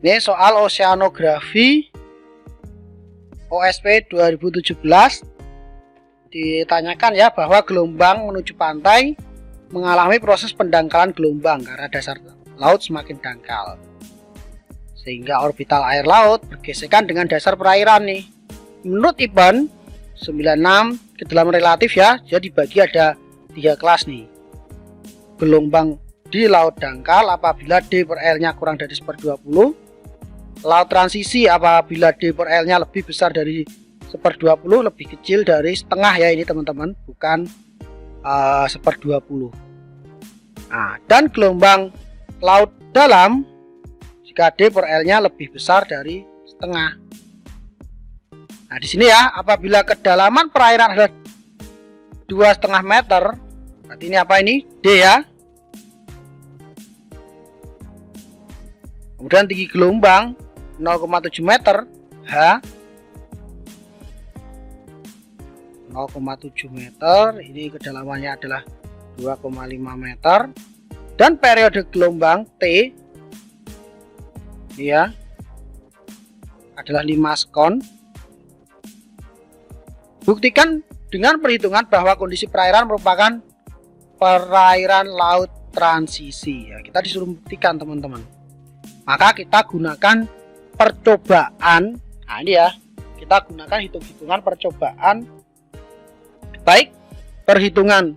Ini soal oceanografi OSP 2017. Ditanyakan ya bahwa gelombang menuju pantai mengalami proses pendangkalan gelombang karena dasar laut semakin dangkal, sehingga orbital air laut bergesekan dengan dasar perairan nih. Menurut Iban 96 kedalaman relatif ya, jadi dibagi ada 3 kelas nih. Gelombang di laut dangkal apabila D per L nya kurang dari 1/20. Laut transisi apabila D per L nya lebih besar dari 1/20, lebih kecil dari setengah ya ini teman-teman, bukan 1/20. Nah, dan gelombang laut dalam jika D per L nya lebih besar dari setengah. Nah di sini ya, apabila kedalaman perairan adalah 2,5 meter, berarti ini apa ini? D ya. Kemudian tinggi gelombang 0,7 meter, H. 0,7 meter, ini kedalamannya adalah 2,5 meter. Dan periode gelombang T ya adalah 5 sekon. Buktikan dengan perhitungan bahwa kondisi perairan merupakan perairan laut transisi ya. Kita disuruh buktikan teman-teman. Maka kita gunakan percobaan. Nah ini ya, kita gunakan hitung-hitungan percobaan. Baik, perhitungan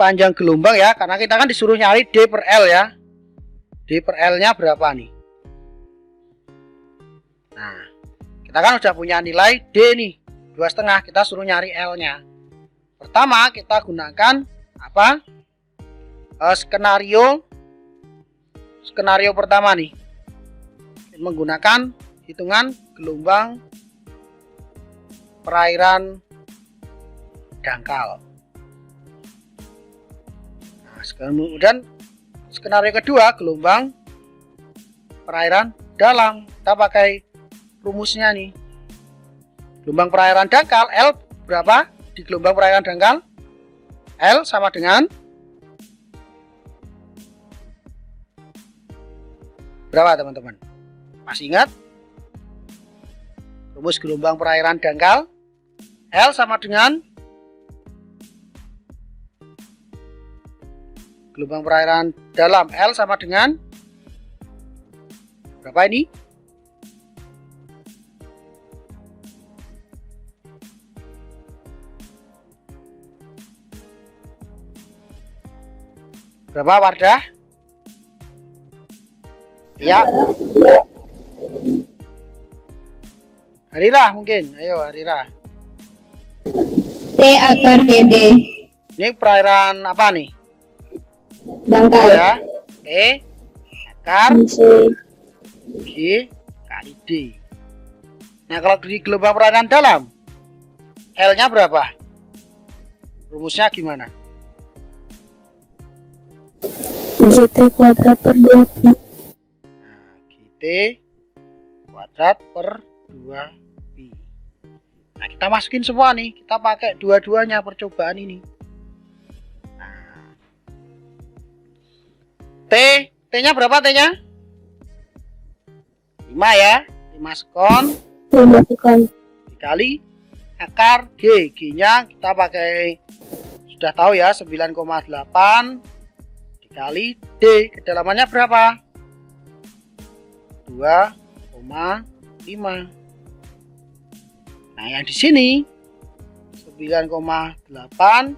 panjang gelombang ya, karena kita kan disuruh nyari D per L ya. D per L nya berapa nih? Nah, kita kan udah punya nilai D nih, 2,5. Kita suruh nyari L nya. Pertama kita gunakan apa? Skenario pertama nih, menggunakan hitungan gelombang perairan dangkal. Nah, kemudian skenario kedua, gelombang perairan dalam. Kita pakai rumusnya nih. Gelombang perairan dangkal L berapa di gelombang perairan dangkal? L sama dengan berapa teman-teman? Masih ingat? Rumus gelombang perairan dangkal L sama dengan gelombang perairan dalam, L sama dengan berapa ini? Berapa Wardah? Ya. Harira mungkin. Ayo Harira. T akar DD. Ini perairan apa nih? Dangkal. Ya. T akar G kali D. Nah kalau di gelombang perairan dalam, L-nya berapa? Rumusnya gimana? GT kuadrat per 2pi. Nah, GT kuadrat per 2pi. Nah kita masukin semua nih, kita pakai dua-duanya percobaan ini. Nah, T-nya berapa T-nya? 5 ya, 5 sekon 5 sekon dikali akar G. G-nya kita pakai, sudah tahu ya, 9,8 dikali D. Kedalamannya berapa? 2,5. Nah yang di sini 9,8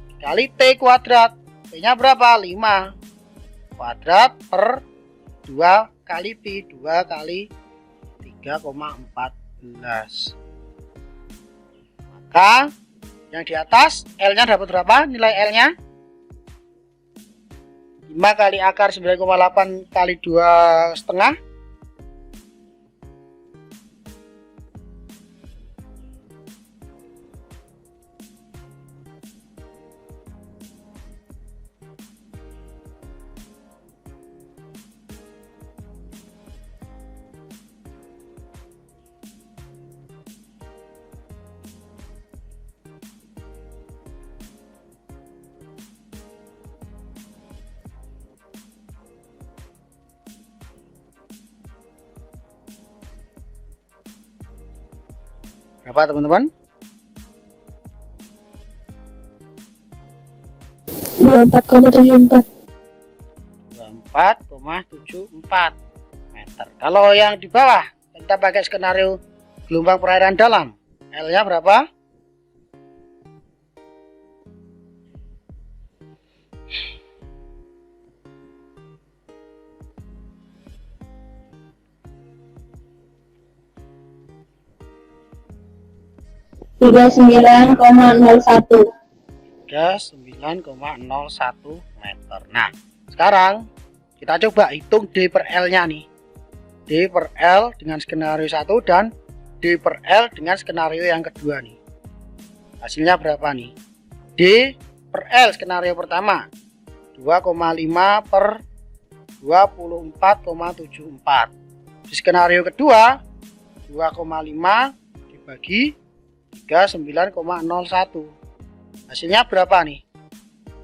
dikali T kuadrat. T-nya berapa? 5 kuadrat per 2 kali pi, 2 kali 3,14. Maka yang di atas L-nya dapat berapa? Nilai L-nya 5 kali akar 9,8 kali 2,5. Berapa teman-teman? 24,74 24,74 meter. Kalau yang di bawah kita pakai skenario gelombang perairan dalam, L-nya berapa? tiga 39,01 39,01 meter. Nah, sekarang kita coba hitung D per L-nya nih. D per L dengan skenario 1 dan D per L dengan skenario yang kedua nih. Hasilnya berapa nih? D per L skenario pertama 2,5 per 24,74. Di skenario kedua 2,5 dibagi 39,01. Hasilnya berapa nih?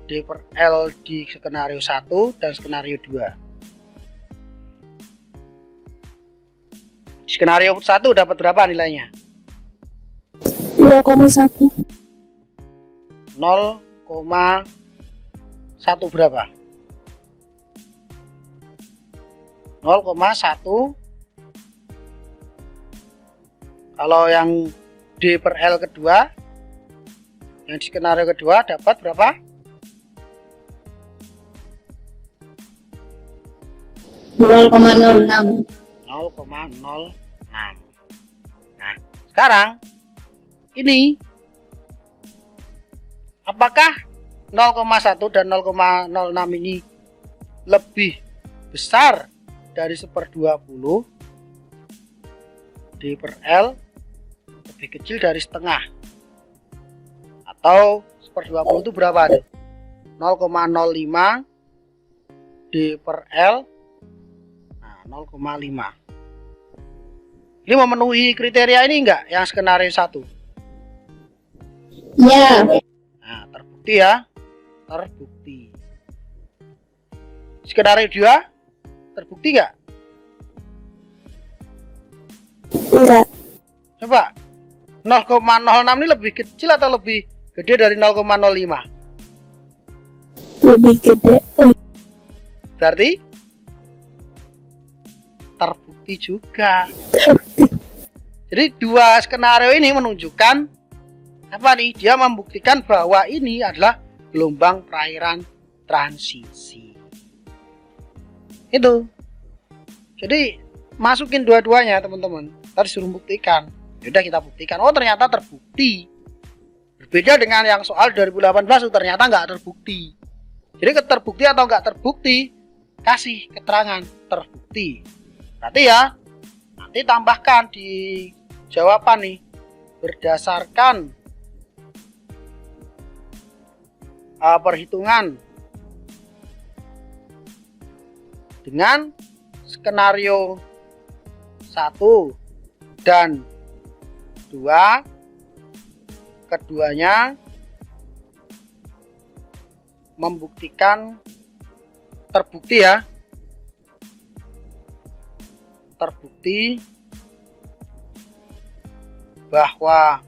D per L di skenario 1 dan skenario 2. Skenario 1 dapat berapa nilainya? 2,1 0,1 berapa? 0,1. Kalau yang D per L kedua, yang di skenario kedua dapat berapa? 0,06 0,06. Nah, sekarang ini apakah 0,1 dan 0,06 ini lebih besar dari 1/20? D per L lebih kecil dari setengah, atau 1/20 itu berapa nih? 0,05 D per L. Nah, 0,5. Ini memenuhi kriteria ini enggak yang skenario 1? ya. Nah, terbukti ya. Terbukti. Skenario 2 terbukti enggak? Enggak, Coba 0,06 ini lebih kecil atau lebih gede dari 0,05? lebih gede. Berarti terbukti juga. Jadi dua skenario ini menunjukkan apa nih? Dia membuktikan bahwa ini adalah gelombang perairan transisi. Itu. Jadi masukin dua-duanya teman-teman. Tadi suruh buktikan. Sudah kita buktikan. Oh, ternyata terbukti. Berbeda dengan yang soal 2018 itu ternyata nggak terbukti. Jadi terbukti atau nggak terbukti, kasih keterangan terbukti. Berarti ya, nanti tambahkan di jawaban nih, berdasarkan perhitungan dengan skenario 1 dan 2, keduanya membuktikan terbukti ya, terbukti bahwa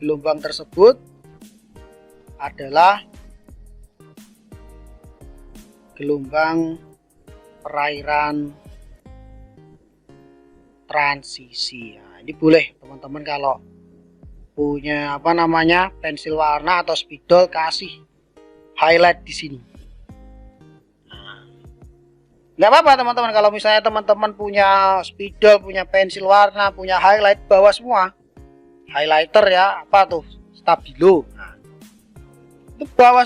gelombang tersebut adalah gelombang perairan transisi. Nah, ini boleh teman-teman kalau punya pensil warna atau spidol, kasih highlight di sini. Nggak apa-apa teman-teman, kalau misalnya teman-teman punya spidol, punya pensil warna, punya highlight, bawa semua highlighter ya, apa tuh, stabilo. Nah, itu bawa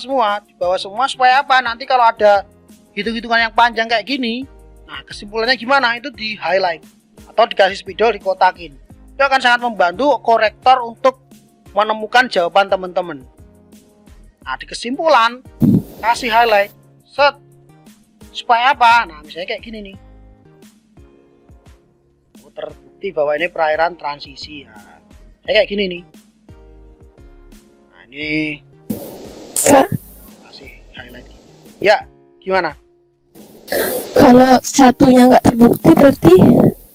semua supaya apa? Nanti kalau ada hitung-hitungan yang panjang kayak gini, nah kesimpulannya gimana? Itu di highlight atau dikasih spidol, dikotakin. Itu akan sangat membantu korektor untuk menemukan jawaban teman-teman. Nah, di kesimpulan kasih highlight, set, supaya apa? Nah, misalnya kayak gini nih. Terbukti bahwa ini perairan transisi. Nah, kayak gini nih. Nah, ini kasih highlight. Ya, gimana? Kalau satunya nggak terbukti berarti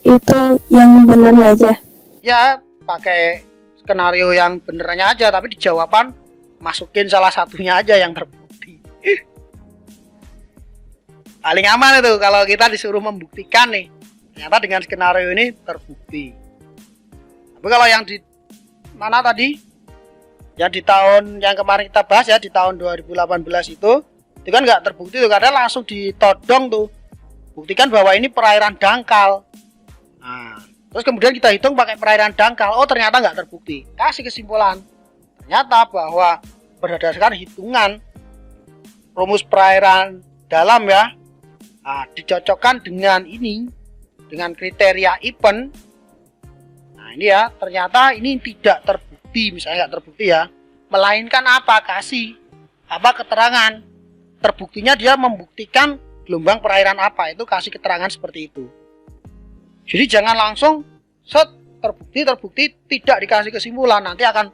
itu yang benar aja. Ya, pakai skenario yang benernya aja, tapi di jawaban masukin salah satunya aja yang terbukti. Paling aman itu kalau kita disuruh membuktikan nih, ternyata dengan skenario ini terbukti. Tapi kalau yang di mana tadi, yang di tahun yang kemarin kita bahas ya, di tahun 2018 itu kan nggak terbukti tuh, karena langsung ditodong tuh, buktikan bahwa ini perairan dangkal. Nah, terus kemudian kita hitung pakai perairan dangkal, oh ternyata nggak terbukti. Kasih kesimpulan, ternyata bahwa berdasarkan hitungan rumus perairan dalam ya, nah, dicocokkan dengan ini, dengan kriteria event. Nah ini ya, ternyata ini tidak terbukti, misalnya nggak terbukti ya, melainkan apa, kasih apa keterangan. Terbuktinya dia membuktikan gelombang perairan apa, itu kasih keterangan seperti itu. Jadi jangan langsung set terbukti tidak dikasih kesimpulan, nanti akan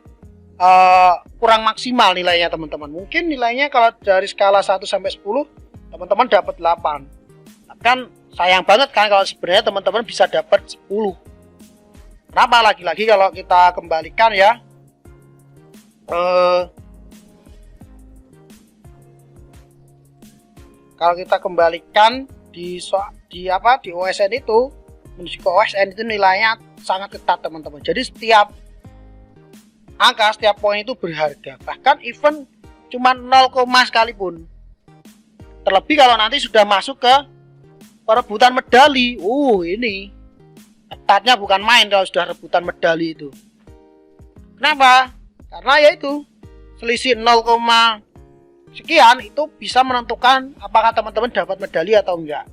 kurang maksimal nilainya teman-teman. Mungkin nilainya kalau dari skala 1 sampai 10 teman-teman dapat 8. Kan sayang banget kan kalau sebenarnya teman-teman bisa dapat 10. Kenapa? Lagi-lagi kalau kita kembalikan ya, kalau kita kembalikan di OSN itu, menuju ke OSN itu nilainya sangat ketat teman-teman. Jadi setiap angka, setiap poin itu berharga. Bahkan event cuma 0, sekalipun. Terlebih kalau nanti sudah masuk ke perebutan medali. Ini ketatnya bukan main kalau sudah rebutan medali itu. Kenapa? Karena yaitu selisih 0, sekian itu bisa menentukan apakah teman-teman dapat medali atau enggak.